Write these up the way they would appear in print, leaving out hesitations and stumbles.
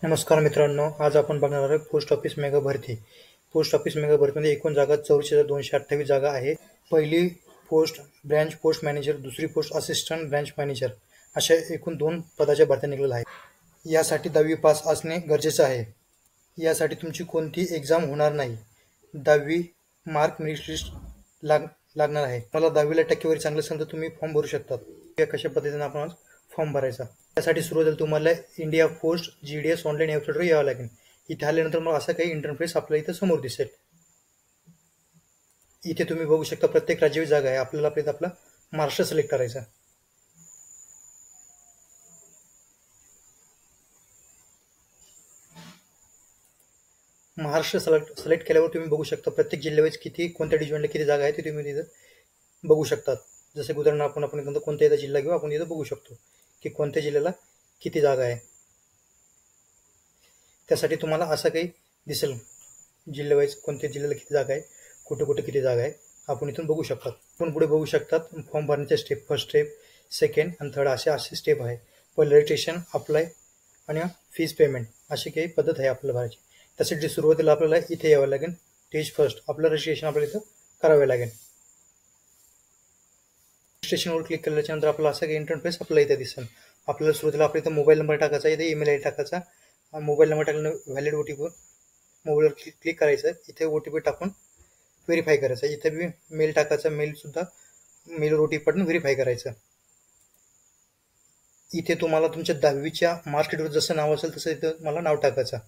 नमस्कार मित्रांनो, आज आपण बघणार आहोत पोस्ट ऑफिस मेगा भरती. पोस्ट ऑफिस मेगा भरतीमध्ये एकूण जागा 84,228 जागा आहे. पहिली पोस्ट ब्रँच पोस्ट मॅनेजर, दुसरी पोस्ट असिस्टंट ब्रँच मॅनेजर अशा एकूण 2 पदाच्या भरत्या निघलेल्या आहेत. यासाठी 10वी पास असणे गरजेचं आहे. यासाठी तुमची कोणती एक्झाम होणार नाही. 10वी मार्क मेरिट लिस्ट लागणार आहे. मला 10वीला टक्केवारी चांगली असेल तर तुम्ही फॉर्म भरू शकता. या कशा पद्धतीने आपण फॉर्म भरायचा. त्यासाठी सुरुवातीला तुम्हाला इंडिया पोस्ट GDS ऑनलाईन वेबसाईटवर यावं लागेल. इथे आल्यानंतर मग असा काही इंटरफेस आपल्याला इथं समोर दिसेल. इथे तुम्ही बघू शकता प्रत्येक राज्याची जागा आहे. आपल्याला आपला महाराष्ट्र सिलेक्ट करायचा. महाराष्ट्र सिलेक्ट केल्यावर तुम्ही बघू शकता प्रत्येक जिल्ह्यावेळेस कोणत्या डिव्हिजनला किती जागा आहे ते तुम्ही तिथं बघू शकतात. जसे उदाहरण आपण कोणत्या एखादा जिल्हा घेऊ, आपण इथं बघू शकतो की कोणत्या जिल्ह्याला किती जागा आहे. त्यासाठी तुम्हाला असं काही दिसेल जिल्ह्यावाईज कोणत्या जिल्ह्याला किती जागा आहे, कुठे कुठे किती जागा आहे, आपण इथून बघू शकतात. पण पुढे बघू शकतात फॉर्म भरण्याचे स्टेप, फर्स्ट स्टेप, सेकंड आणि थर्ड असे स्टेप आहे. पहिलं रजिस्ट्रेशन, अप्लाय आणि फीस पेमेंट अशी काही पद्धत आहे आपल्याला भरायची. त्यासाठी सुरुवातीला आपल्याला इथे यावं लागेल. स्टेज फर्स्ट आपलं रजिस्ट्रेशन आपल्याला इथं करावे लागेल. रजिस्ट्रेशनवर क्लिक केल्याच्यानंतर आपल्याला असं काही इंटरफेस आपल्याला इथे दिसेल. आपल्याला सुरुवातीला आपल्या इथं मोबाईल नंबर टाकायचा, इथे ईमेल आय डी टाकायचा. मोबाईल नंबर टाकल्यानंतर व्हॅलिड OTP मोबाईलवर क्लिक करायचं. इथे OTP टाकून व्हेरीफाय करायचं. इथे बी मेल टाकायचा, मेलवर OTP पाठवून व्हेरीफाय करायचं. इथे तुम्हाला तुमच्या 10वीच्या मार्कशीटवर जसं नाव असेल तसं इथं तुम्हाला नाव टाकायचं.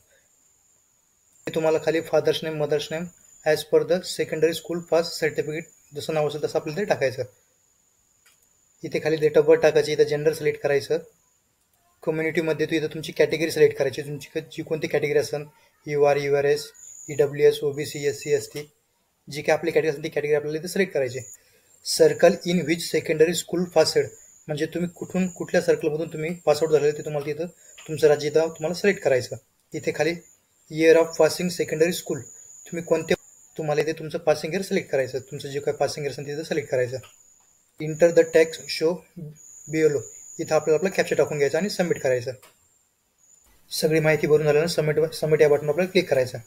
तुम्हाला खाली father's name, mother's name as per the secondary school pass certificate जसं नाव असेल तसं आपल्याला ते टाकायचं. इथे खाली डेट ऑफ बर्थ टाकायची, इथं जेंडर सिलेक्ट करायचं. कम्युनिटीमध्ये इथं तुमची कॅटेगरी सिलेक्ट करायची. तुमची जी कोणती कॅटेगरी असेल, UR, URS, EWS, OBC, SC, ST जी काही आपली कॅटेगरी असेल ती कॅटेगरी आपल्याला इथे सिलेक्ट करायची. सर्कल इन विच सेकंडरी स्कूल पासड म्हणजे तुम्ही कुठल्या सर्कलमधून तुम्ही पासआउट झालेले ते तुम्हाला तिथं तुमचं राज्य इथं तुम्हाला सिलेक्ट करायचं. इथे खाली year of passing secondary school तुम्हाला इथे तुमचं पासिंग इयर सिलेक्ट करायचं. तुमचं जे काही पासिंग इयर असेल तिथं सिलेक्ट करायचं. Enter the tax show below इथं आपल्याला कॅप्चर टाकून घ्यायचं आणि सबमिट करायचं. सगळी माहिती भरून झाल्यानंतर सबमिट या बटन आपल्याला क्लिक करायचं.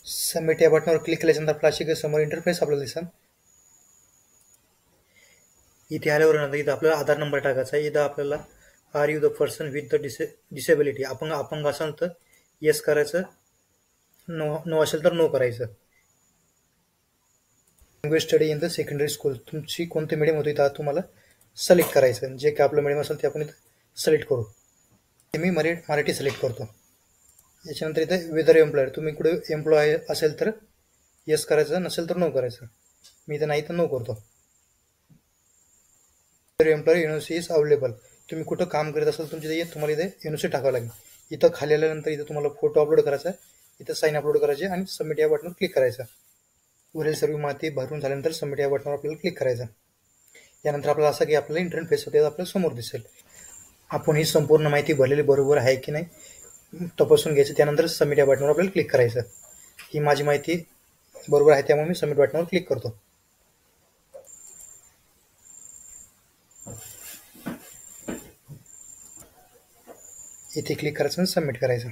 सबमिट या बटनावर क्लिक केल्यानंतर आपला अशी समोर इंटरफेस आपल्याला दिसेल. इथे आल्यावर इथं आपल्याला आधार नंबर टाकायचा. इथं आपल्याला are you the person with the disability अपंग असाल तर येस करायचं, नो असेल तर नो करायचं. Language study in the secondary school तुमची कोणती मीडियम होती इथं तुम्हाला सिलेक्ट करायचं. जे काय आपलं मीडियम असेल ते आपण इथं सिलेक्ट करू. मी मराठी सिलेक्ट करतो. याच्यानंतर इथे वेदर एम्प्लॉयर तुम्ही कुठे एम्प्लॉय असेल तर येस करायचं, नसेल तर नो करायचं. मी इथं नाही तर नो करतो. एम्प्लॉय NOC इज अवेलेबल तुम्ही कुठं काम करत असाल तुमच्या तुम्हाला इथे NOC टाकावं लागेल. इथं खाली आल्यानंतर इथं तुम्हाला फोटो अपलोड करायचा आहे. इथं साईन अपलोड करायचे आणि सबमिट या बटनवर क्लिक करायचं. उरेल सर्व माहिती भरून झाल्यानंतर सबमिट या बटनवर आपल्याला क्लिक करायचं. यानंतर आपल्याला असं की आपल्याला इंटरफेस होते आपल्या समोर दिसेल. आपण ही संपूर्ण माहिती भरलेली बरोबर आहे की नाही तपासून घ्यायचं. त्यानंतर सबमिट या बटनवर आपल्याला क्लिक करायचं. ही माझी माहिती बरोबर आहे त्यामुळे मी सबमिट बटनवर क्लिक करतो. इथे क्लिक करायचं आणि सबमिट करायचं.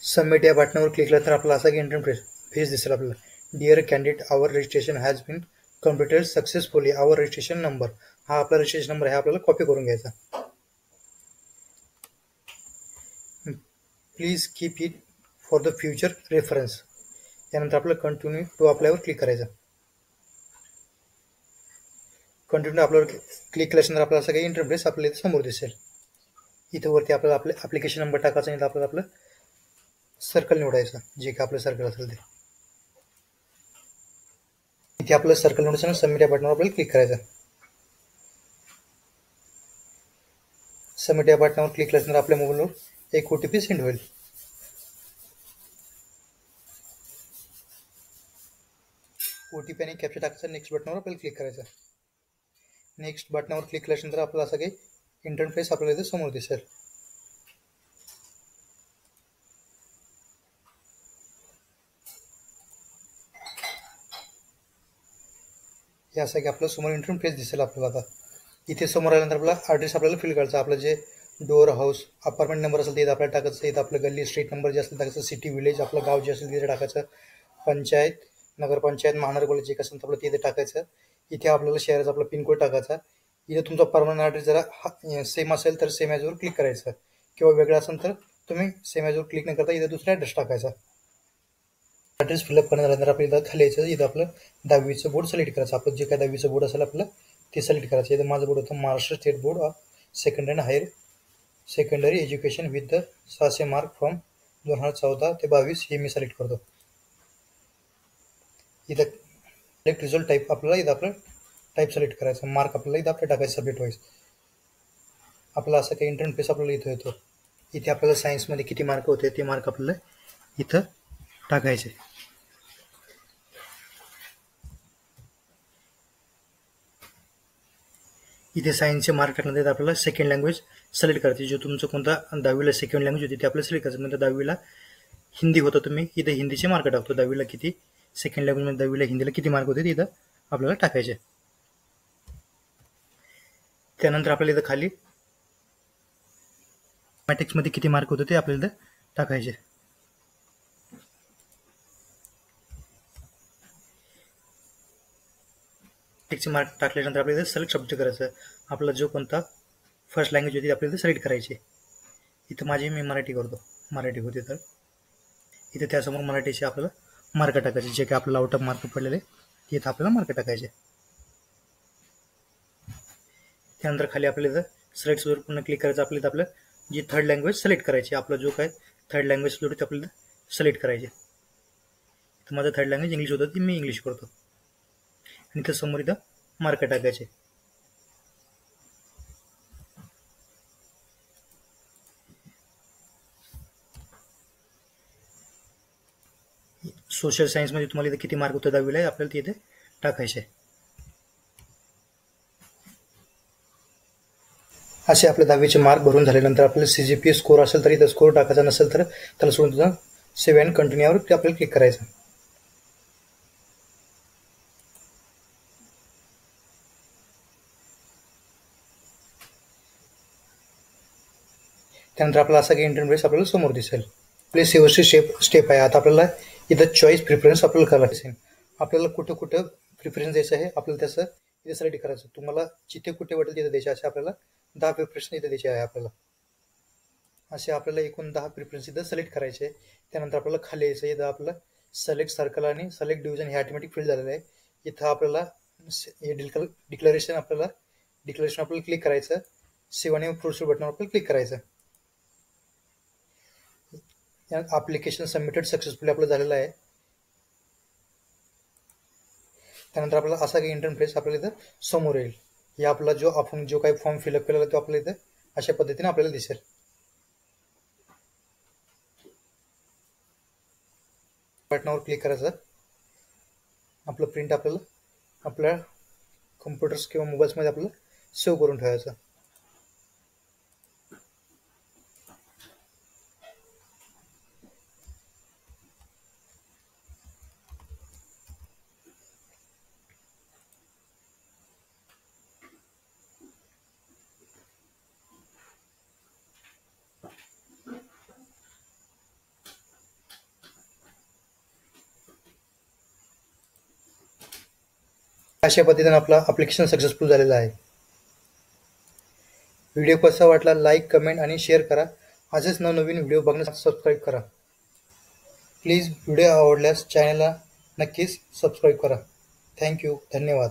सबमिट या बटनावर क्लिक केलं तर आपल्याला असा की इंटरफेस दिसेल आपल्याला. Dear candidate our registration has been completed successfully our registration number हा आपला रजिस्ट्रेशन नंबर आहे. आपल्याला कॉपी करून घ्यायचा. Please keep it for the future reference. त्यानंतर आपल्याला कंटिन्यू टू अप्लायवर क्लिक करायचं. कंटिन्यू अप्लायवर क्लिक केल्यानंतर आपल्याला असं काही इंटरफेस आपल्याला इथे समोर दिसेल. इथं वरती आपल्याला आपले ॲप्लिकेशन नंबर टाकायचा आणि आपल्याला आपलं सर्कल निवडायचं जे काय आपलं सर्कल असेल ते. इथे आपलं सर्कल निवडायचं आणि सबमिट या बटनवर आपल्याला क्लिक करायचं. सबमिट या बटनावर क्लिक केल्यानंतर आपल्या मोबाईलवर एक OTP सेंड होईल. OTP आणि कॅप्चर टाकायचा. नेक्स्ट बटनवर आपल्याला क्लिक करायचं. नेक्स्ट बटनावर क्लिक केल्यानंतर आपल्याला असं काही इंटरफेस आपल्याला इथे समोर दिसेल. हे असं की आपलं समोर इंटरफेस दिसेल आपल्याला. आता इथे समोर आल्यानंतर आपला ॲड्रेस आपल्याला फिल करायचा. आपलं जे डोअर, हाऊस, अपार्टमेंट नंबर असेल ते इथं आपल्याला टाकायचं. इथं आपलं गल्ली, स्ट्रीट नंबर जे असेल टाकायचं. सिटी, विलेज, आपलं गाव जे असेल तिथे टाकायचं. पंचायत, नगरपंचायत, महानगरपालिका जे असेल तर आपलं तिथे टाकायचं. इथे आपल्याला शहराचा आपला पिनकोड टाकायचा. इथे तुमचा परमनंट ॲड्रेस जरा सेम असेल तर सेम ॲजवर क्लिक करायचं, किंवा वेगळा असेल तर तुम्ही सेम ॲजवर क्लिक न करता इथे दुसरा ॲड्रेस टाकायचा. ॲड्रेस फिलअप करण्यानंतर आपल्याला इथं खाली यायचं. इथं आपलं 10वीचं बोर्ड सिलेक्ट करायचं. आपलं जे काय 10वीचं बोर्ड असेल आपलं ते सिलेक्ट करायचं. इथं माझं बोर्ड होतं Maharashtra state board of secondary and higher secondary education with the 600 mark from 2014 ते 22 हे मी सिलेक्ट करतो. इथं सिलेक्ट रिझल्ट टाईप आपल्याला इथं आपलं टाईप सिलेक्ट करायचं. मार्क आपल्याला इथं आपलं टाकायचं सब्जेक्ट वाईज. आपला असं काही इंटरफेस आपल्याला इथं येतो. इथे आपल्याला सायन्समध्ये किती मार्क होते ते मार्क आपल्याला इथं टाकायचे. इथे सायन्सचे मार्क टाकल्यानंतर आपल्याला सेकंड लँग्वेज सिलेक्ट करायची. जो तुमचं कोणता 10वीला सेकंड लँग्वेज होती ते आपल्याला सिलेक्ट करायचं. नंतर 10वीला हिंदी होतं तुम्ही इथे हिंदीचे मार्क टाकतो. 10वीला किती सेकंड लँग्वेजमध्ये 10वीला हिंदीला किती मार्क होते ते इथं आपल्याला टाकायचे. त्यानंतर आपल्याला इथं खाली मॅथमॅटिक्समध्ये किती मार्क होते ते आपल्याला इथं टाकायचे. चे मार्क टाकल्यानंतर आपल्याला इथं सिलेक्ट सब्जेक्ट करायचं. आपला जो कोणता फर्स्ट लँग्वेज होती आपल्याला इथं सिलेक्ट करायची. इथं मी मराठी करतो. मराठी होते तर इथे त्यासमोर मराठीचे आपल्याला मार्क टाकायचे. जे काही आपल्याला आउट ऑफ मार्क पडलेले इथं आपल्याला मार्क टाकायचे. त्यानंतर खाली आपल्याला इथं सिलेक्टवर पुन्हा क्लिक करायचं. आपल्याला आपलं जी थर्ड लँग्वेज सिलेक्ट करायची. आपला जो काय थर्ड लँग्वेज होती आपल्याला सिलेक्ट करायचे. तर माझं थर्ड लँग्वेज इंग्लिश होतं ती मी इंग्लिश करतो. आणि इथं समोर इथं मार्क टाकायचे. सोशल सायन्समध्ये तुम्हाला इथे किती मार्क होतं 10वीला आपल्याला तिथे टाकायचे. असे आपले 10वीचे मार्क भरून झाल्यानंतर आपल्याला CGPA स्कोर असेल तर इथं स्कोर टाकायचा, नसेल तर त्याला सोडून तुझा सेव्ह अँड कंटिन्यूवर आपल्याला क्लिक करायचं. त्यानंतर आपला असा काही इंटरफेस आपल्याला समोर दिसेल. आपले शेवटची स्टेप आहे. आता आपल्याला इथं चॉईस प्रिफरन्स आपल्याला करायला असेल. आपल्याला कुठं प्रिफरन्स द्यायचं आहे आपल्याला त्याचं इथे सिलेक्ट करायचं. तुम्हाला जिथे कुठे वाटेल तिथे द्यायचे. असे आपल्याला 10 प्रिफरन्स इथे द्यायचे आहे आपल्याला. असे आपल्याला एकूण 10 प्रिफरन्स इथं सिलेक्ट करायचे. त्यानंतर आपल्याला खाली यायचं. इथं आपलं सिलेक्ट सर्कल आणि सिलेक्ट डिव्हिजन हे ऑटोमॅटिक फिल झालेलं आहे. इथं आपल्याला हे डिक्लेरेशन आपल्याला क्लिक करायचं. सेव्ह आणि प्रोसीड बटनावर आपल्याला क्लिक करायचं. ॲप्लिकेशन सबमिटेड सक्सेसफुली आपलं झालेलं आहे. त्यानंतर आपल्याला असा काही इंटरफेस आपल्याला इथं समोर येईल. हे आपला आपण जो काही फॉर्म फिलअप केलेला तो आपल्याला इथं अशा पद्धतीने आपल्याला दिसेल. बटनावर क्लिक करायचं. आपलं प्रिंट आपल्याला आपल्या कम्प्युटर्स किंवा मोबाईल्समध्ये आपल्याला सेव्ह करून ठेवायचं. अशा पद्धतीने आपला ॲप्लिकेशन सक्सेसफुल झालेला आहे. व्हिडिओ कसा वाटला लाईक, कमेंट आणि शेअर करा. असेच नवनवीन व्हिडिओ बघण्यासाठी सबस्क्राईब करा. प्लीज व्हिडिओ आवडल्यास चॅनलला नक्कीच सबस्क्राईब करा. थँक्यू. धन्यवाद.